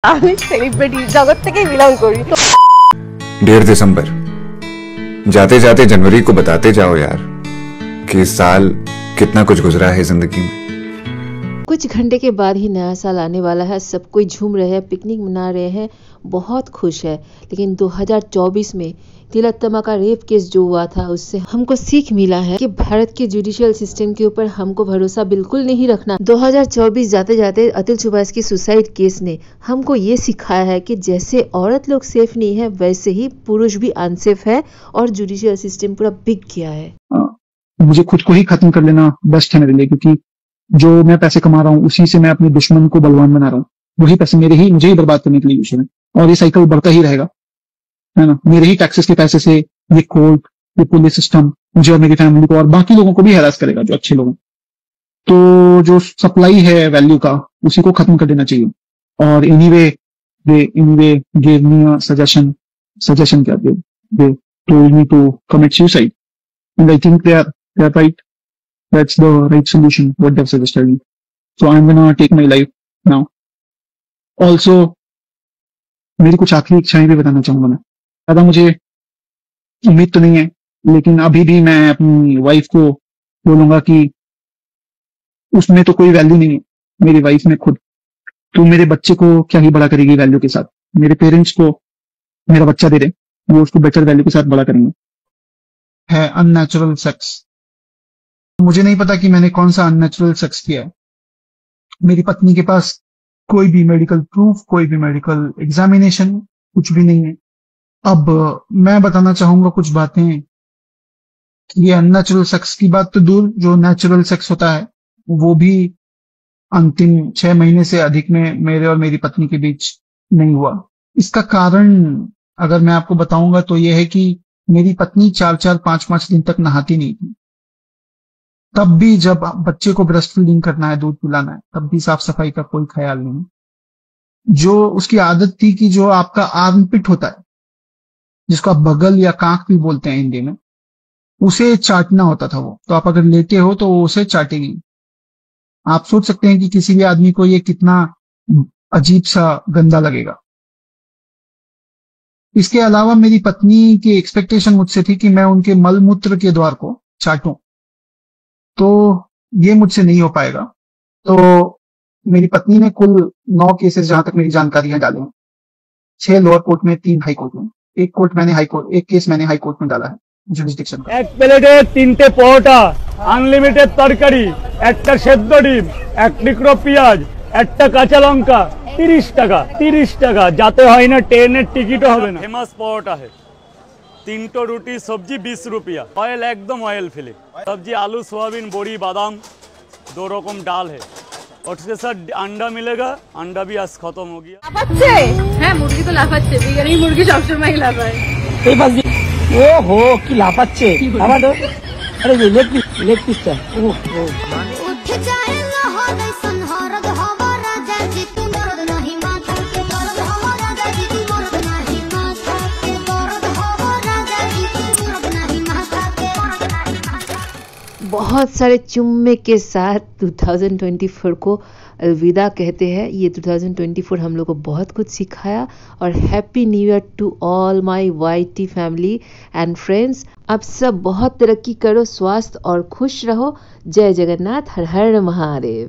আমি সেলিব্রিটি জগৎ থেকেই বিলং করি। 1.5 दिसंबर जाते जाते जनवरी को बताते जाओ यार कि इस साल कितना कुछ गुजरा है जिंदगी में। कुछ घंटे के बाद ही नया साल आने वाला है। सब कोई झूम रहे हैं, पिकनिक मना रहे हैं, बहुत खुश है। लेकिन 2024 में तिलोत्तमा का रेप केस जो हुआ था, उससे हमको सीख मिला है कि भारत के जुडिशियल सिस्टम के ऊपर हमको भरोसा बिल्कुल नहीं रखना। 2024 जाते जाते अतुल सुभाष की सुसाइड केस ने हमको ये सिखाया है कि जैसे औरत लोग सेफ नहीं है, वैसे ही पुरुष भी अनसेफ है और जुडिशियल सिस्टम पूरा बिक गया है। मुझे खुद को ही खत्म कर लेना बेस्ट है मेरे लिए, क्योंकि जो मैं पैसे कमा रहा हूँ उसी से मैं अपने दुश्मन को बलवान बना रहा हूँ। वही पैसे मुझे ही बर्बाद करने के लिए यूज है, और ये साइकिल बढ़ता ही रहेगा, है ना। मेरे ही टैक्सेस के पैसे से ये कोर्ट, ये पुलिस सिस्टम मुझे और मेरी फैमिली को और बाकी लोगों को भी हैरास करेगा, जो अच्छे लोग हैं। तो जो सप्लाई है वैल्यू का, उसी को खत्म कर देना चाहिए। और anyway give me a suggestion क्या दे told me to commit suicide, and I think they are right. That's the right solution, what they've suggested me. So I'm gonna take my life now. Also, मेरी कुछ आखिरी इच्छाएं भी बताना चाहूंगा मैं। ज्यादा मुझे उम्मीद तो नहीं है, लेकिन अभी भी मैं अपनी वाइफ को बोलूंगा कि उसमें तो कोई वैल्यू नहीं है, मेरी वाइफ में खुद। तो मेरे बच्चे को क्या ही बड़ा करेगी वैल्यू के साथ। मेरे पेरेंट्स को मेरा बच्चा दे रहे, वो उसको बेटर वैल्यू के साथ बड़ा करेंगे। है अननेचुरल सेक्स। मुझे नहीं पता कि मैंने कौन सा अननेचुरल सेक्स किया है। मेरी पत्नी के पास कोई भी मेडिकल प्रूफ, कोई भी मेडिकल एग्जामिनेशन, कुछ भी नहीं है। अब मैं बताना चाहूंगा कुछ बातें। ये अननेचुरल सेक्स की बात तो दूर, जो नेचुरल सेक्स होता है वो भी अंतिम 6 महीने से अधिक में मेरे और मेरी पत्नी के बीच नहीं हुआ। इसका कारण अगर मैं आपको बताऊंगा तो यह है कि मेरी पत्नी 4-4, 5-5 दिन तक नहाती नहीं थी। तब भी जब बच्चे को ब्रेस्ट फीडिंग करना है, दूध पिलाना है, तब भी साफ सफाई का कोई ख्याल नहीं। जो उसकी आदत थी कि जो आपका आर्मपिट होता है, जिसको आप बगल या कांख भी बोलते हैं हिंदी में, उसे चाटना होता था वो। तो आप अगर लेटे हो तो वो उसे चाटेगी। आप सोच सकते हैं कि किसी भी आदमी को ये कितना अजीब सा गंदा लगेगा। इसके अलावा मेरी पत्नी की एक्सपेक्टेशन मुझसे थी कि मैं उनके मलमूत्र के द्वार को चाटूं, तो ये मुझसे नहीं हो पाएगा। तो मेरी पत्नी ने कुल 9 केसेस, जहां तक मेरी जानकारी है, डाले हैं। 6 लोअर कोर्ट में, 3 हाई कोर्ट में। एक केस मैंने हाई कोर्ट में डाला है जुरिसडिक्शन का। एक प्लेटे 3টে পরোটা, আনলিমিটেড তরকারি, একটা সেদ্ধ ডিম, এক টুকরো পেঁয়াজ, একটা কাঁচা লঙ্কা, 30 টাকা। 30 টাকা, যাতে হয় না ট্রেনের টিকিটও হবে না। फेमस পরোটা है। 3टो रोटी, सब्जी 20 रुपया। ऑयल एकदम ऑयल फ्री। सब्जी आलू, सोयाबीन, बोरी, बादाम, 2 रकम दाल है। और उसके साथ अंडा मिलेगा। अंडा भी आज खत्म हो गया। লাফাচ্ছে? হ্যাঁ, মুরগি তো লাফাচ্ছে। বিরিয়ানি মুরগি সবসময় লাফায়। এই পাশে ওহো কি লাফাচ্ছে আবার। আরে যে লেগ পিসটা ওহো উঠে যায় লহরে সনহরদ হওয়া রাজা জি তু মরদ নাহি মাথা কে দরদ হওয়া রাজা জি তু মরদ নাহি মাথা কে দরদ হওয়া राजा जी तू मरद नाही माथा के मरद नाही माथा। बहुत सारे चुम्मे के साथ 2024 को अलविदा कहते हैं। ये 2024 हम लोग को बहुत कुछ सिखाया। और happy new year to all my YT family and friends. आप सब बहुत तरक्की करो, स्वास्थ्य और खुश रहो। जय जगन्नाथ, हर हर महादेव।